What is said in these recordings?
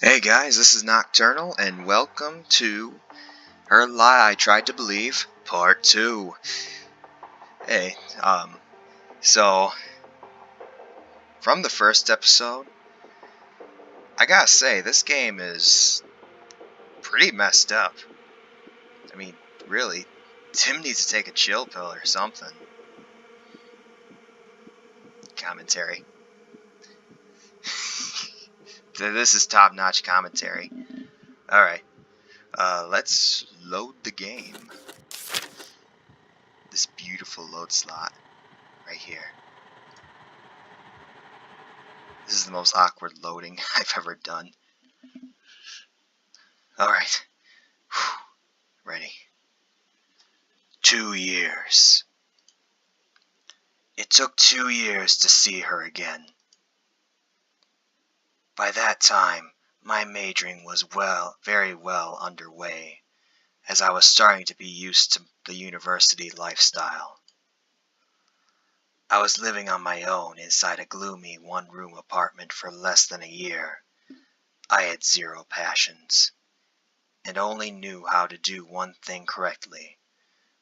Hey guys, this is Nocturnal, and welcome to Her Lie I Tried to Believe, Part 2. Hey, so, from the first episode, I gotta say, this game is pretty messed up. I mean, really, Tim needs to take a chill pill or something. Commentary. This is top-notch commentary. Alright, let's load the game. This beautiful load slot, right here. This is the most awkward loading I've ever done. Alright. Ready. 2 years. It took 2 years to see her again. By that time, my majoring was very well underway, as I was starting to be used to the university lifestyle. I was living on my own inside a gloomy one-room apartment for less than a year. I had zero passions, and only knew how to do one thing correctly,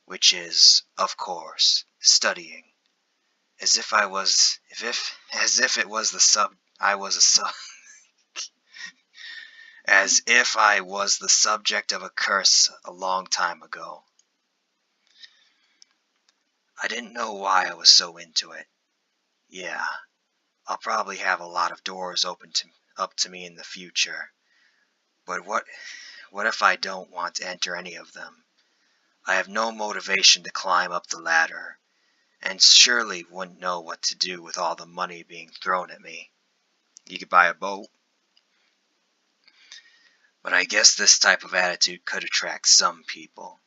which is, of course, studying. As if it was the subject of a curse a long time ago. I didn't know why I was so into it. Yeah, I'll probably have a lot of doors up to me in the future. But what if I don't want to enter any of them? I have no motivation to climb up the ladder, and surely wouldn't know what to do with all the money being thrown at me. You could buy a boat. But I guess this type of attitude could attract some people,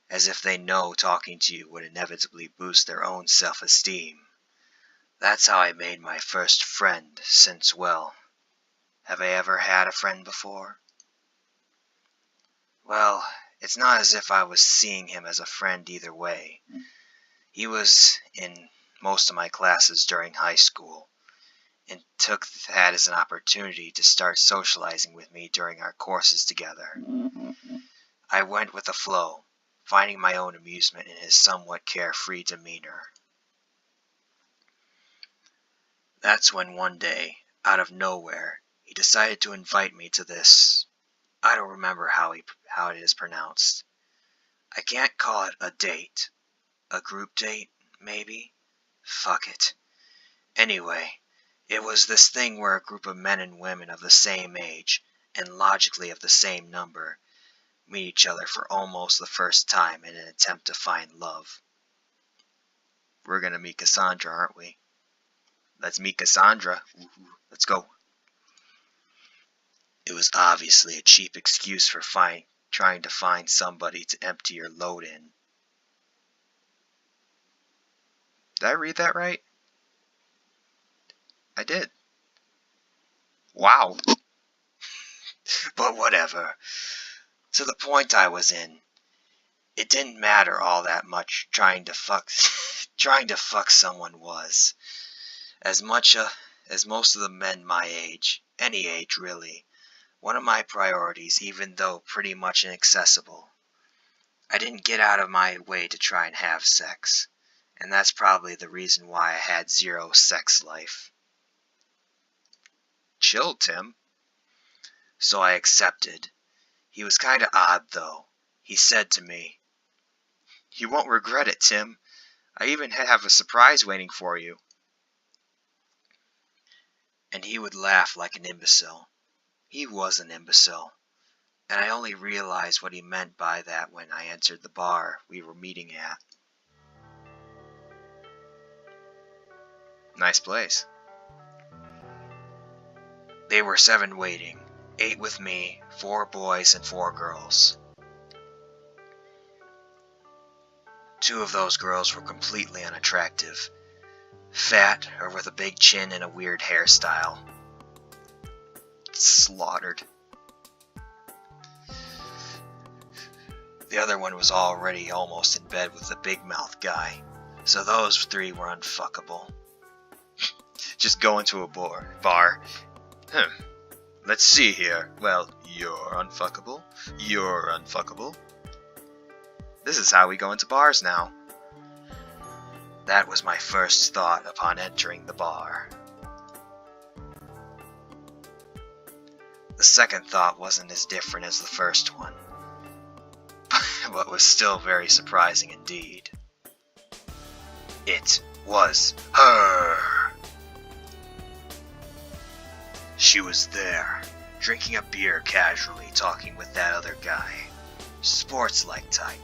as if they know talking to you would inevitably boost their own self-esteem. That's how I made my first friend since, well, have I ever had a friend before? Well, it's not as if I was seeing him as a friend either way. He was in most of my classes during high school, and took that as an opportunity to start socializing with me during our courses together. I went with the flow, finding my own amusement in his somewhat carefree demeanor. That's when one day, out of nowhere, he decided to invite me to this. I don't remember how it is pronounced. I can't call it a date. A group date, maybe? Fuck it. Anyway, it was this thing where a group of men and women of the same age, and logically of the same number, meet each other for almost the first time in an attempt to find love. We're gonna meet Cassandra, aren't we? Let's meet Cassandra. Let's go. It was obviously a cheap excuse for trying to find somebody to empty your load in. Did I read that right? I did. Wow. But whatever. To the point I was in, it didn't matter all that much trying to fuck someone was. As most of the men my age, any age really, one of my priorities, even though pretty much inaccessible. I didn't get out of my way to try and have sex, and that's probably the reason why I had zero sex life. Chill, Tim. So I accepted. He was kinda odd, though. He said to me, "You won't regret it, Tim. I even have a surprise waiting for you." And he would laugh like an imbecile. He was an imbecile. And I only realized what he meant by that when I entered the bar we were meeting at. Nice place. They were 7 waiting, 8 with me, 4 boys and 4 girls. 2 of those girls were completely unattractive, fat or with a big chin and a weird hairstyle. Slaughtered. The other one was already almost in bed with the big mouth guy, so those 3 were unfuckable. Just go into a bar. Let's see here. Well, you're unfuckable. You're unfuckable. This is how we go into bars now. That was my first thought upon entering the bar. The second thought wasn't as different as the first one, but was still very surprising indeed. It was her. She was there, drinking a beer casually, talking with that other guy. Sports-like type.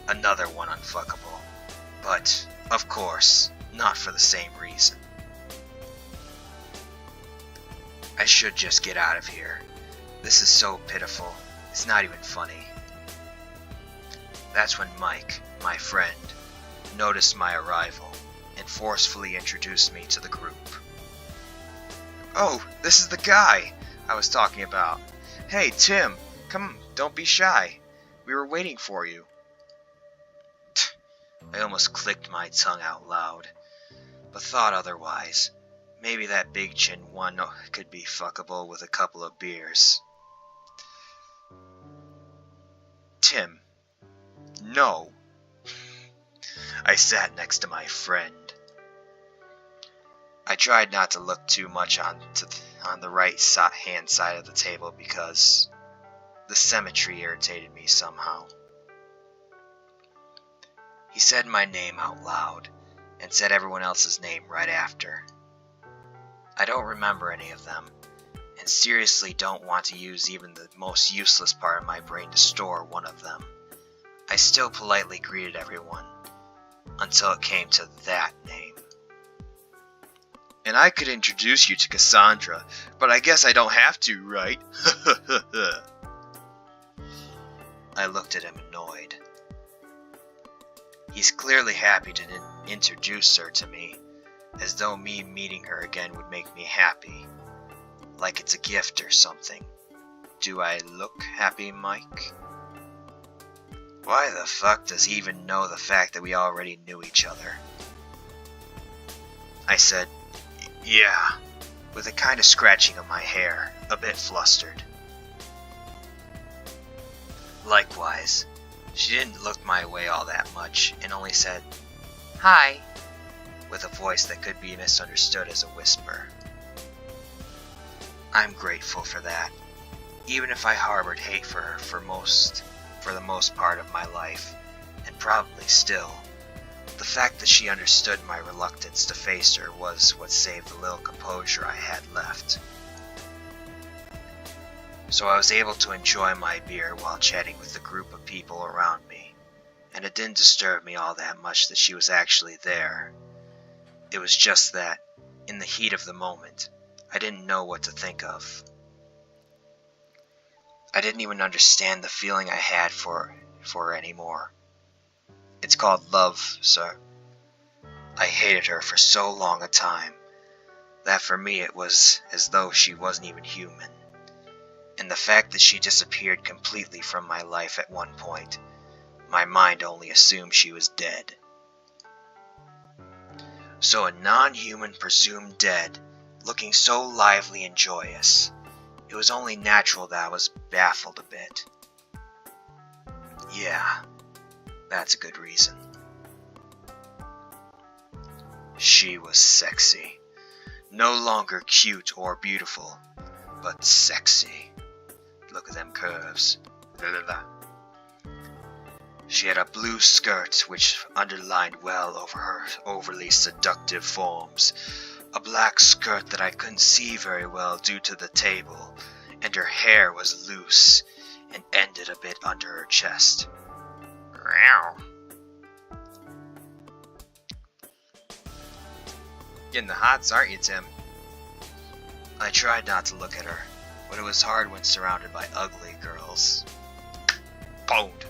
Another one unfuckable. But, of course, not for the same reason. I should just get out of here. This is so pitiful. It's not even funny. That's when Mike, my friend, noticed my arrival and forcefully introduced me to the group. Oh, this is the guy I was talking about. Hey, Tim, come, don't be shy. We were waiting for you. I almost clicked my tongue out loud, but thought otherwise. Maybe that big chin one could be fuckable with a couple of beers. Tim. No. I sat next to my friend. I tried not to look too much on the right hand side of the table because the symmetry irritated me somehow. He said my name out loud and said everyone else's name right after. I don't remember any of them, and seriously don't want to use even the most useless part of my brain to store one of them. I still politely greeted everyone, until it came to that name. And I could introduce you to Cassandra, but I guess I don't have to, right? I looked at him annoyed. He's clearly happy to introduce her to me, as though me meeting her again would make me happy. Like it's a gift or something. Do I look happy, Mike? Why the fuck does he even know the fact that we already knew each other? I said, yeah, with a kind of scratching of my hair, a bit flustered. Likewise, she didn't look my way all that much and only said, hi, with a voice that could be misunderstood as a whisper. I'm grateful for that, even if I harbored hate for her for the most part of my life, and probably still. The fact that she understood my reluctance to face her was what saved the little composure I had left. So I was able to enjoy my beer while chatting with the group of people around me, and it didn't disturb me all that much that she was actually there. It was just that, in the heat of the moment, I didn't know what to think of. I didn't even understand the feeling I had for her anymore. It's called love, sir. I hated her for so long a time that for me it was as though she wasn't even human. And the fact that she disappeared completely from my life at one point, my mind only assumed she was dead. So a non-human presumed dead, looking so lively and joyous, it was only natural that I was baffled a bit. Yeah, that's a good reason. She was sexy. No longer cute or beautiful, but sexy. Look at them curves. La la la. She had a blue skirt which underlined well over her overly seductive forms, a black skirt that I couldn't see very well due to the table, and her hair was loose and ended a bit under her chest. Meow. Getting the hots, aren't you, Tim? I tried not to look at her, but it was hard when surrounded by ugly girls. Pwned.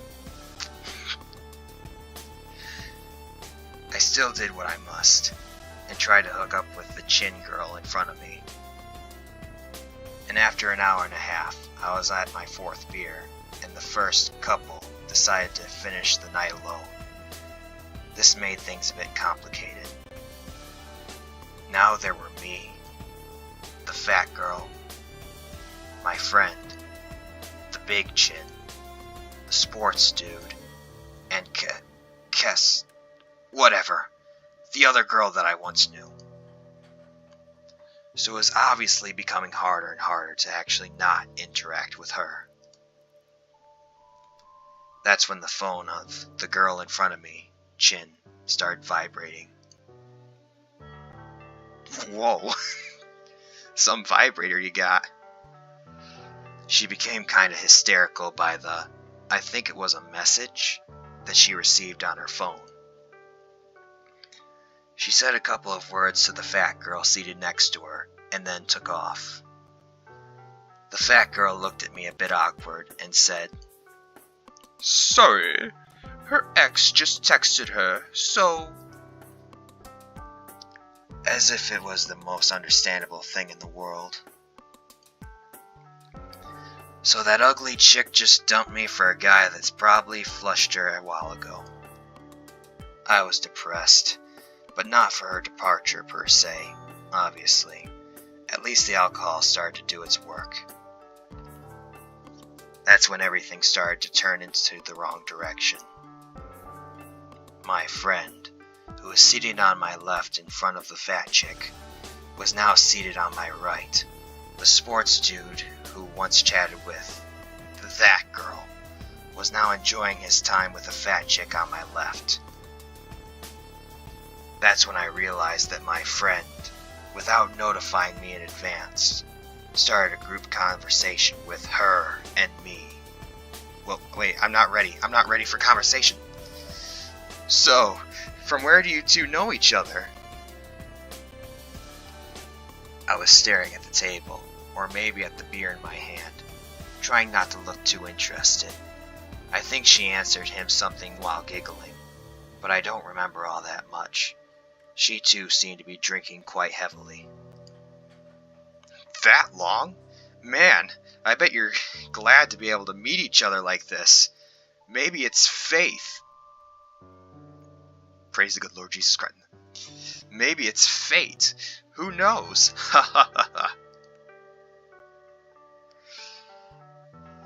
I still did what I must, and tried to hook up with the chin girl in front of me. And after an hour and a half, I was at my fourth beer, and the first couple decided to finish the night alone. This made things a bit complicated. Now there were me, the fat girl, my friend, the big chin, the sports dude, and Kess, whatever, the other girl that I once knew. So it was obviously becoming harder and harder to actually not interact with her. That's when the phone of the girl in front of me, Chin, started vibrating. Whoa, some vibrator you got. She became kind of hysterical by I think it was a message that she received on her phone. She said a couple of words to the fat girl seated next to her, and then took off. The fat girl looked at me a bit awkward and said, "Sorry, her ex just texted her, so..." As if it was the most understandable thing in the world. So that ugly chick just dumped me for a guy that's probably flushed her a while ago. I was depressed, but not for her departure per se, obviously. At least the alcohol started to do its work. That's when everything started to turn into the wrong direction. My friend, who was seated on my left in front of the fat chick, was now seated on my right. The sports dude who once chatted with that girl was now enjoying his time with the fat chick on my left. That's when I realized that my friend, without notifying me in advance, started a group conversation with her and me. Well, wait, I'm not ready. I'm not ready for conversation. So, from where do you two know each other? I was staring at the table, or maybe at the beer in my hand, trying not to look too interested. I think she answered him something while giggling, but I don't remember all that much. She too seemed to be drinking quite heavily. That long? Man, I bet you're glad to be able to meet each other like this. Maybe it's faith. Praise the good Lord Jesus Christ. Maybe it's fate. Who knows? Ha ha ha ha.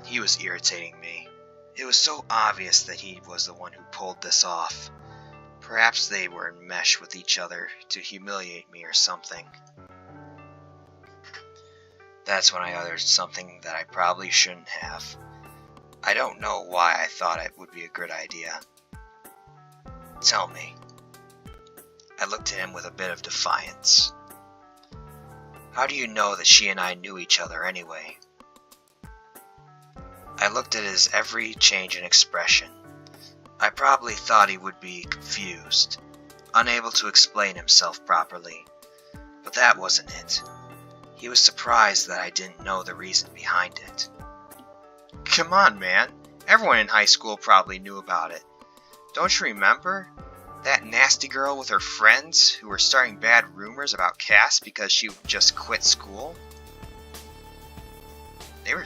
He was irritating me. It was so obvious that he was the one who pulled this off. Perhaps they were in mesh with each other to humiliate me or something. That's when I uttered something that I probably shouldn't have. I don't know why I thought it would be a good idea. Tell me. I looked at him with a bit of defiance. How do you know that she and I knew each other anyway? I looked at his every change in expression. I probably thought he would be confused, unable to explain himself properly, but that wasn't it. He was surprised that I didn't know the reason behind it. Come on, man. Everyone in high school probably knew about it. Don't you remember? That nasty girl with her friends who were starting bad rumors about Cass because she just quit school? They were...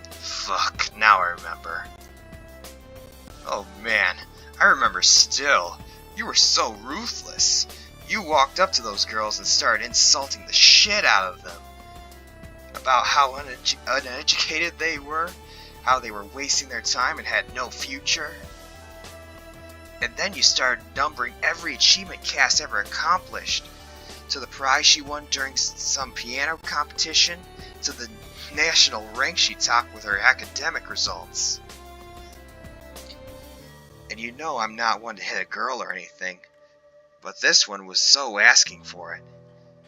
Fuck, now I remember. Oh man, I remember still. You were so ruthless. You walked up to those girls and started insulting the shit out of them. About how uneducated they were, how they were wasting their time and had no future. And then you started numbering every achievement Cass ever accomplished. To the prize she won during some piano competition, to the national rank she topped with her academic results. And you know I'm not one to hit a girl or anything, but this one was so asking for it.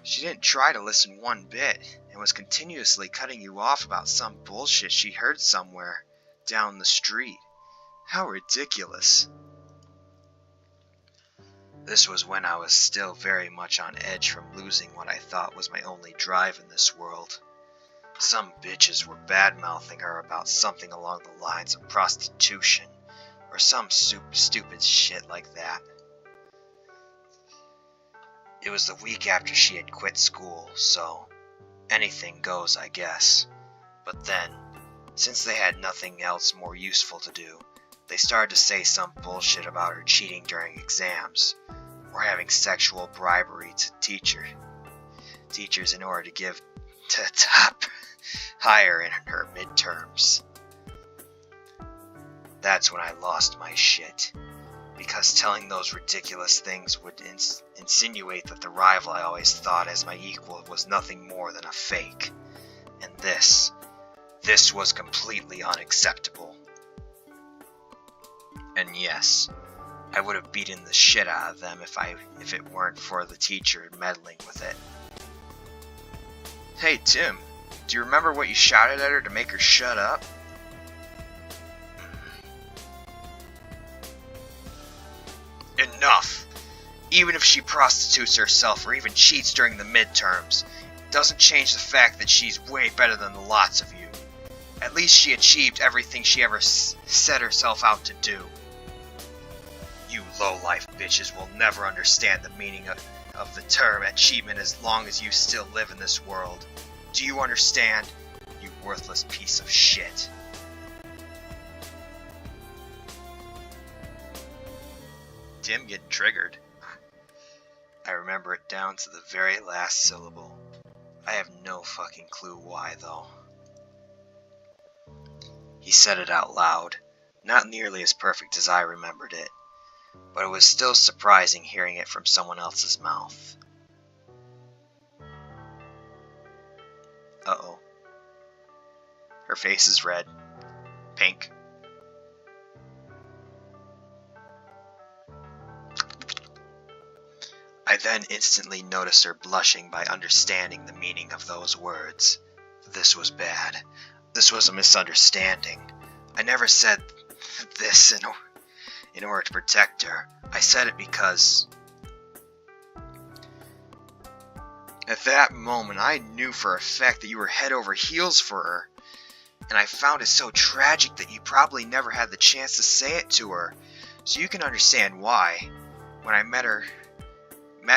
She didn't try to listen one bit, and was continuously cutting you off about some bullshit she heard somewhere down the street. How ridiculous. This was when I was still very much on edge from losing what I thought was my only drive in this world. Some bitches were bad-mouthing her about something along the lines of prostitution, or some stupid shit like that. It was the week after she had quit school, so anything goes, I guess. But then, since they had nothing else more useful to do, they started to say some bullshit about her cheating during exams, or having sexual bribery to teachers in order to give to top higher in her midterms. That's when I lost my shit, because telling those ridiculous things would insinuate that the rival I always thought as my equal was nothing more than a fake. And this was completely unacceptable. And yes, I would have beaten the shit out of them if it weren't for the teacher meddling with it. Hey Tim, do you remember what you shouted at her to make her shut up? Enough! Even if she prostitutes herself or even cheats during the midterms, it doesn't change the fact that she's way better than the lots of you. At least she achieved everything she ever set herself out to do. You low-life bitches will never understand the meaning of the term achievement as long as you still live in this world. Do you understand? You worthless piece of shit. Tim getting triggered. I remember it down to the very last syllable. I have no fucking clue why, though. He said it out loud, not nearly as perfect as I remembered it, but it was still surprising hearing it from someone else's mouth. Uh-oh. Her face is red. Pink. I then instantly noticed her blushing by understanding the meaning of those words. This was bad. This was a misunderstanding. I never said this in order to protect her. I said it because at that moment I knew for a fact that you were head over heels for her. And I found it so tragic that you probably never had the chance to say it to her. So you can understand why, when I met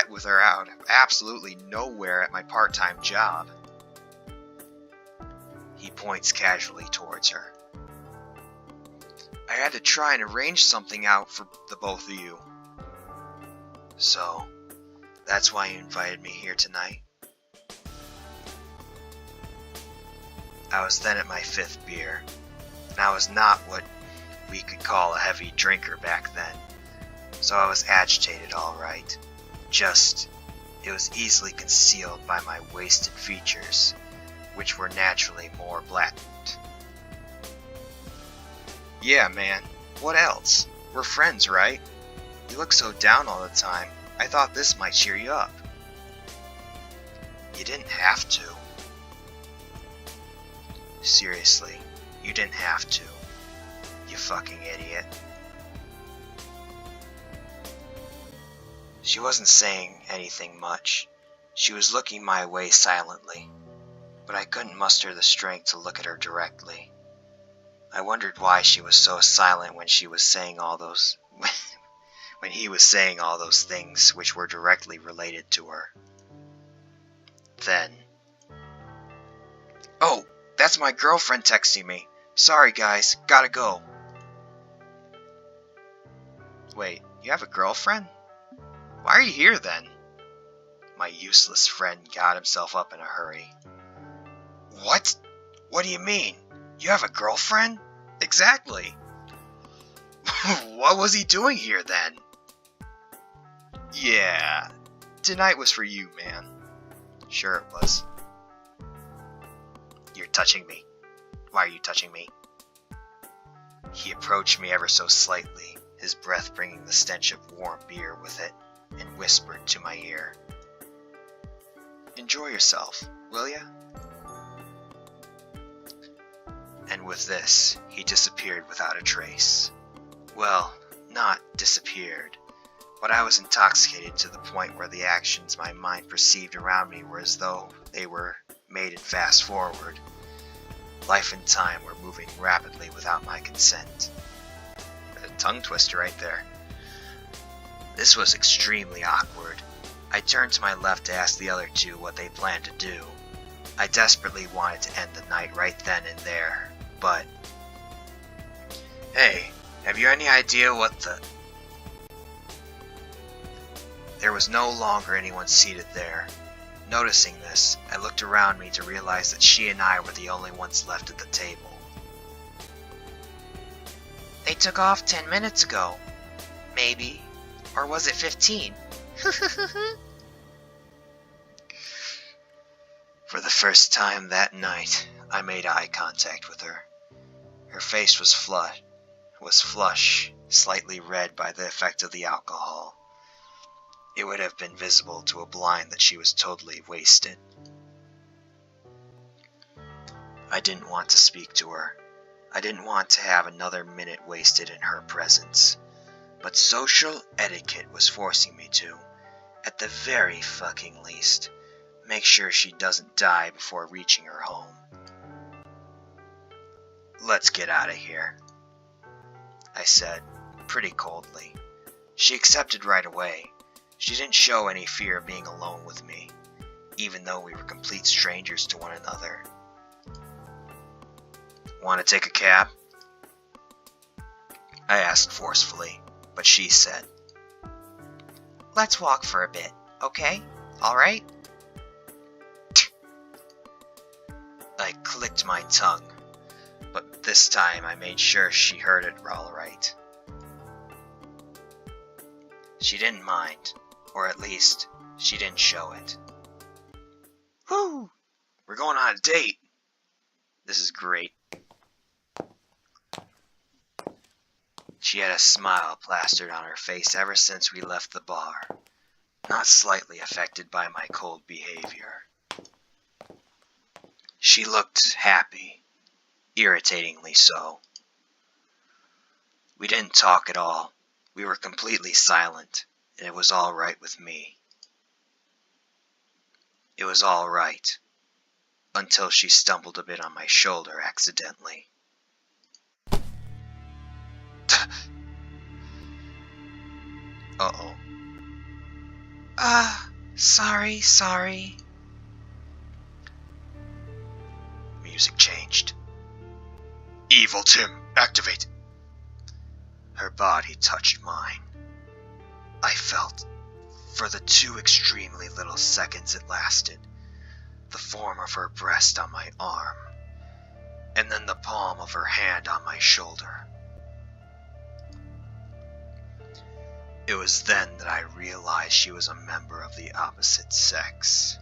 with her out of absolutely nowhere at my part-time job. He points casually towards her. I had to try and arrange something out for the both of you. So, that's why you invited me here tonight. I was then at my 5th beer, and I was not what we could call a heavy drinker back then, so I was agitated all right. It was easily concealed by my wasted features, which were naturally more blatant. Yeah, man, what else? We're friends, right? You look so down all the time. I thought this might cheer you up. You didn't have to. Seriously, you didn't have to. You fucking idiot. She wasn't saying anything much. She was looking my way silently, but I couldn't muster the strength to look at her directly. I wondered why she was so silent when he was saying all those things which were directly related to her. Then, oh, that's my girlfriend texting me. Sorry guys, gotta go. Wait, you have a girlfriend? Why are you here then? My useless friend got himself up in a hurry. What? What do you mean? You have a girlfriend? Exactly. What was he doing here then? Yeah, tonight was for you, man. Sure it was. You're touching me. Why are you touching me? He approached me ever so slightly, his breath bringing the stench of warm beer with it, and whispered to my ear. Enjoy yourself, will ya? And with this, he disappeared without a trace. Well, not disappeared, but I was intoxicated to the point where the actions my mind perceived around me were as though they were made in fast forward. Life and time were moving rapidly without my consent. A tongue twister right there. This was extremely awkward. I turned to my left to ask the other two what they planned to do. I desperately wanted to end the night right then and there, but... Hey, have you any idea what the... There was no longer anyone seated there. Noticing this, I looked around me to realize that she and I were the only ones left at the table. They took off 10 minutes ago. Maybe. Or was it 15? For the first time that night, I made eye contact with her. Her face was flush, slightly red by the effect of the alcohol. It would have been visible to a blind that she was totally wasted. I didn't want to speak to her. I didn't want to have another minute wasted in her presence. But social etiquette was forcing me to, at the very fucking least, make sure she doesn't die before reaching her home. Let's get out of here, I said, pretty coldly. She accepted right away. She didn't show any fear of being alone with me, even though we were complete strangers to one another. Want to take a cab? I asked forcefully, but she said, Let's walk for a bit, okay? Alright? I clicked my tongue, but this time I made sure she heard it all right. She didn't mind, or at least, she didn't show it. Whew! We're going on a date! This is great. She had a smile plastered on her face ever since we left the bar, not slightly affected by my cold behavior. She looked happy, irritatingly so. We didn't talk at all. We were completely silent, and it was all right with me. It was all right, until she stumbled a bit on my shoulder accidentally. Uh-oh. Sorry. Music changed. Evil Tim, activate! Her body touched mine. I felt, for the 2 extremely little seconds it lasted, the form of her breast on my arm, and then the palm of her hand on my shoulder. It was then that I realized she was a member of the opposite sex.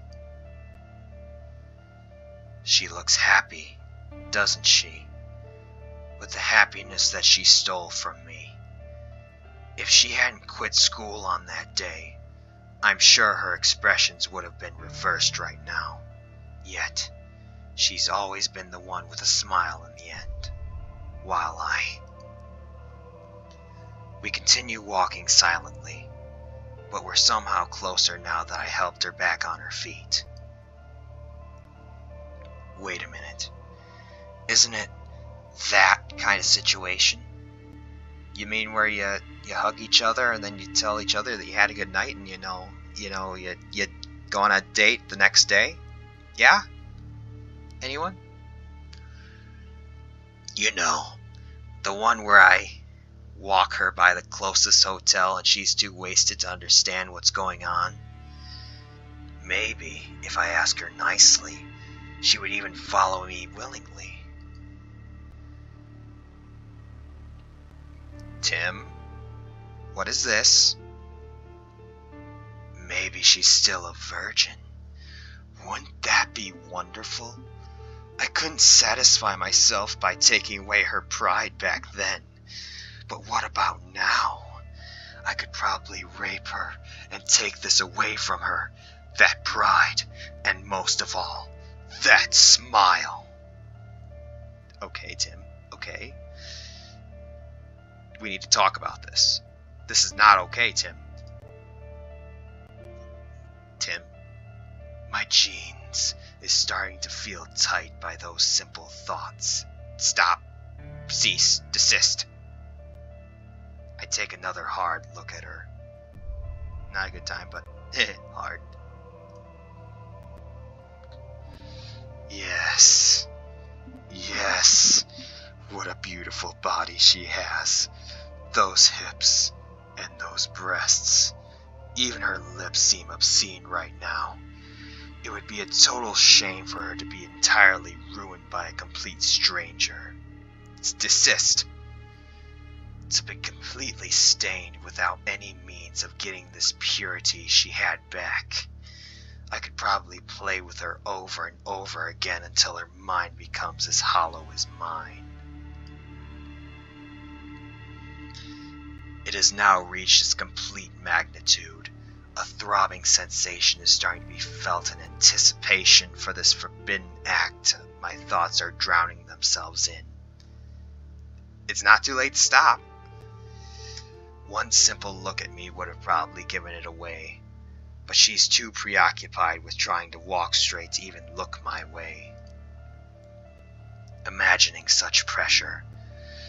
She looks happy, doesn't she? With the happiness that she stole from me. If she hadn't quit school on that day, I'm sure her expressions would have been reversed right now. Yet, she's always been the one with a smile in the end. While We continue walking silently, but we're somehow closer now that I helped her back on her feet. Wait a minute. Isn't it that kind of situation? You mean where you hug each other and then you tell each other that you had a good night and you go on a date the next day? Yeah? Anyone? You know, the one where I walk her by the closest hotel and she's too wasted to understand what's going on. Maybe, if I ask her nicely, she would even follow me willingly. Tim, what is this? Maybe she's still a virgin. Wouldn't that be wonderful? I couldn't satisfy myself by taking away her pride back then. But what about now? I could probably rape her and take this away from her. That pride, and most of all, that smile. Okay, Tim, okay. We need to talk about this. This is not okay, Tim. Tim, my jeans is starting to feel tight by those simple thoughts. Stop. Cease. Desist. I take another hard look at her. Not a good time, but hard. Yes. What a beautiful body she has. Those hips and those breasts. Even her lips seem obscene right now. It would be a total shame for her to be entirely ruined by a complete stranger. Desist. To be completely stained without any means of getting this purity she had back. I could probably play with her over and over again until her mind becomes as hollow as mine. It has now reached its complete magnitude. A throbbing sensation is starting to be felt in anticipation for this forbidden act my thoughts are drowning themselves in. It's not too late to stop. One simple look at me would have probably given it away, but she's too preoccupied with trying to walk straight to even look my way. Imagining such pressure,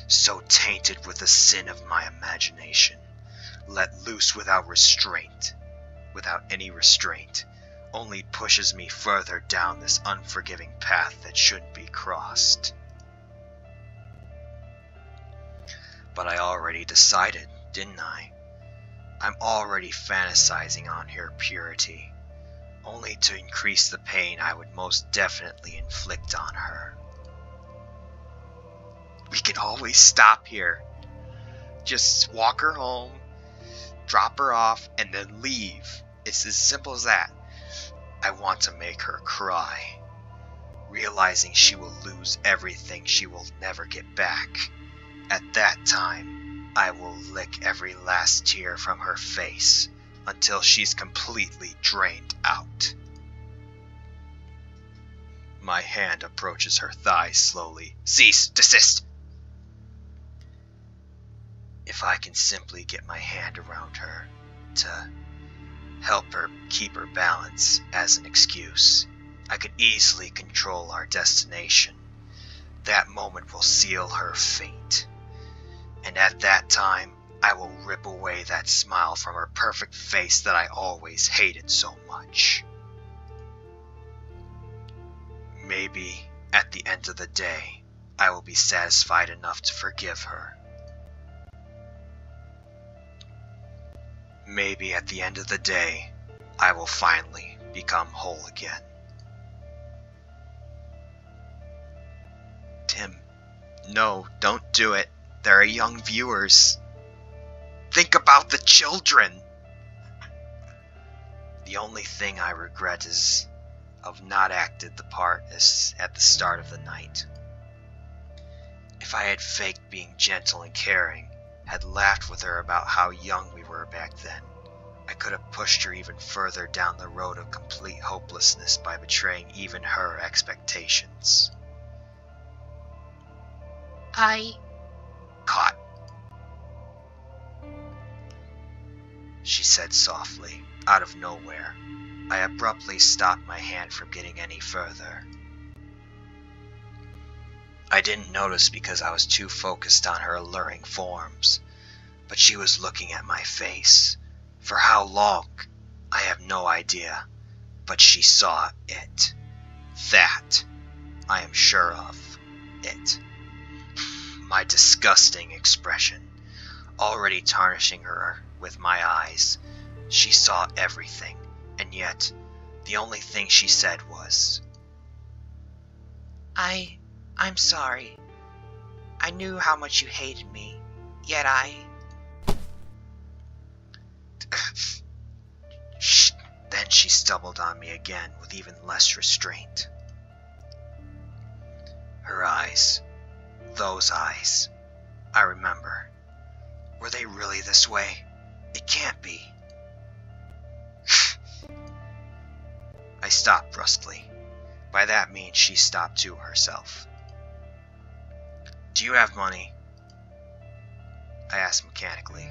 so tainted with the sin of my imagination, let loose without any restraint, only pushes me further down this unforgiving path that shouldn't be crossed. But I already decided, didn't I? I'm already fantasizing on her purity, only to increase the pain I would most definitely inflict on her. We can always stop here. Just walk her home, drop her off, and then leave. It's as simple as that. I want to make her cry, realizing she will lose everything she will never get back. At that time, I will lick every last tear from her face until she's completely drained out. My hand approaches her thigh slowly. Cease! Desist! If I can simply get my hand around her to help her keep her balance as an excuse, I could easily control our destination. That moment will seal her fate. And at that time, I will rip away that smile from her perfect face that I always hated so much. Maybe, at the end of the day, I will be satisfied enough to forgive her. Maybe at the end of the day, I will finally become whole again. Tim, no, don't do it. There are young viewers. Think about the children. The only thing I regret is of not acted the part as at the start of the night. If I had faked being gentle and caring, had laughed with her about how young we were back then, I could have pushed her even further down the road of complete hopelessness by betraying even her expectations. Caught, she said softly, out of nowhere. I abruptly stopped my hand from getting any further. I didn't notice because I was too focused on her alluring forms, but she was looking at my face. For how long, I have no idea, but she saw it. That, I am sure of, it. My disgusting expression, already tarnishing her with my eyes. She saw everything, and yet, the only thing she said was, I'm sorry. I knew how much you hated me, yet Shh. Then she stumbled on me again with even less restraint. Her eyes, those eyes, I remember. Were they really this way? It can't be. I stopped brusquely. By that means she stopped too herself. Do you have money? I asked mechanically.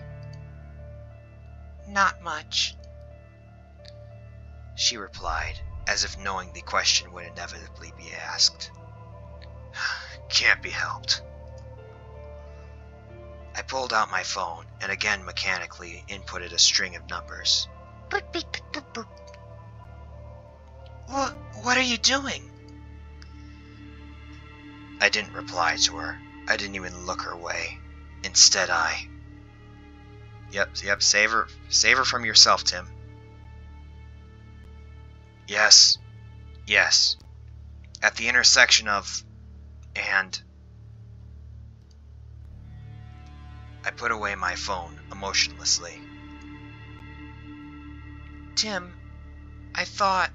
Not much, she replied, as if knowing the question would inevitably be asked. Can't be helped. I pulled out my phone and again mechanically inputted a string of numbers. What are you doing? I didn't reply to her. I didn't even look her way. Instead, I Yep, save her from yourself, Tim. Yes, at the intersection of, and... I put away my phone emotionlessly. Tim, I thought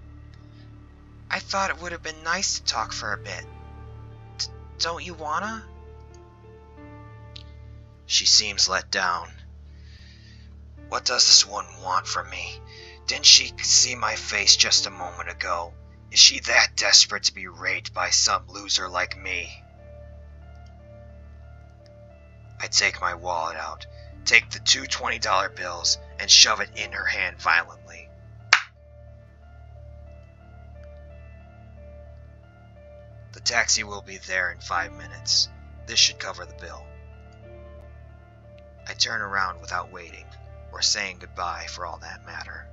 it would have been nice to talk for a bit. Don't you wanna? She seems let down. What does this one want from me? Didn't she see my face just a moment ago? Is she that desperate to be raped by some loser like me? I take my wallet out, take the two $20 bills, and shove it in her hand violently. The taxi will be there in 5 minutes. This should cover the bill. I turn around without waiting, or saying goodbye for all that matter.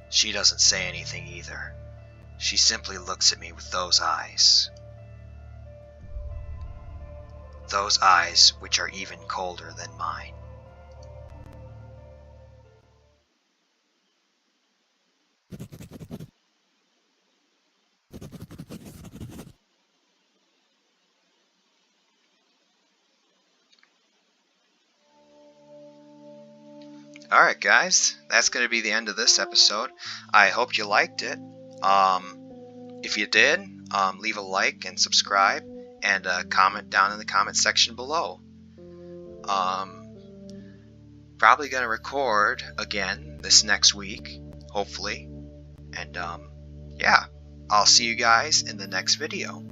She doesn't say anything either. She simply looks at me with those eyes. Those eyes which are even colder than mine. Alright guys, that's going to be the end of this episode. I hope you liked it. If you did, leave a like and subscribe, and comment down in the comment section below. Probably going to record again this next week, hopefully. And yeah, I'll see you guys in the next video.